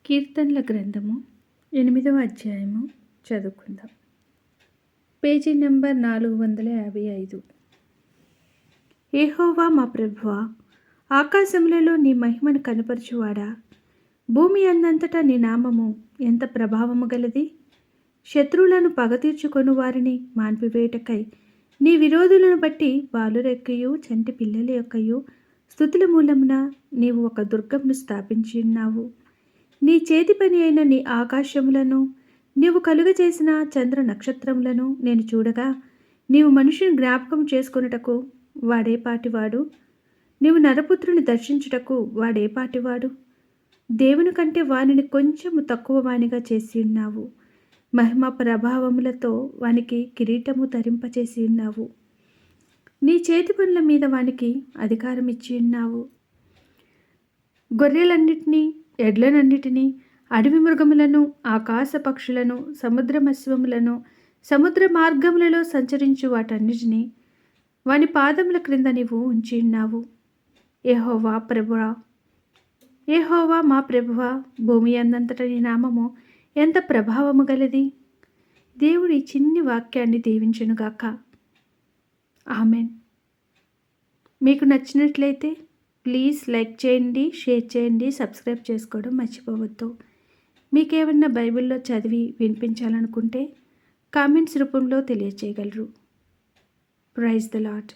కీర్తనల గ్రంథము 8వ అధ్యాయము చదువుకుందాం. Page number 455. యెహోవా మా ప్రభువా, ఆకాశములలో నీ మహిమను కనపరచువాడా, భూమి అందంతటా నీ నామము ఎంత ప్రభావము గలది. శత్రువులను పగ తీర్చుకొను వారిని మాన్పివేయుటకై నీ విరోధులను బట్టి బాలురెక్కయు చంటి పిల్లల యొక్కయు స్తుతుల మూలమున నీవు ఒక దుర్గమును స్థాపించి ఉన్నావు. నీ చేతి పని అయిన నీ ఆకాశములను నీవు కలుగజేసిన చంద్ర నక్షత్రములను నేను చూడగా, నీవు మనుషుని జ్ఞాపకం చేసుకొనుటకు వాడేపాటివాడు, నీవు నరపుత్రుని దర్శించుటకు వాడేపాటివాడు. దేవుని కంటే వానిని కొంచెము తక్కువ వానిగా చేసి ఉన్నావు. మహిమ ప్రభావములతో వానికి కిరీటము ధరింపచేసి ఉన్నావు. నీ చేతి పనుల మీద వానికి అధికారం ఇచ్చి ఉన్నావు. గొర్రెలన్నిటినీ, ఎడ్లనన్నిటినీ, అడవి మృగములను, ఆకాశ పక్షులను, సముద్రమత్స్యములను, సముద్ర మార్గములలో సంచరించు వాటన్నిటినీ వాని పాదముల క్రింద నీవు ఉంచి ఉన్నావు. యెహోవా ప్రభువా, యెహోవా మా ప్రభువా, భూమి అందంతట నీ నామము ఎంత ప్రభావము గలది. దేవుడి చిన్ని వాక్యాన్ని దీవించునుగాక. ఆమెన్. మీకు నచ్చినట్లయితే ప్లీజ్ లైక్ చేయండి, షేర్ చేయండి, సబ్స్క్రైబ్ చేసుకోవడం మర్చిపోవద్దు. మీకేమన్నా బైబిల్లో చదివి వినిపించాలనుకుంటే కామెంట్స్ రూపంలో తెలియజేయగలరు. Praise the lord.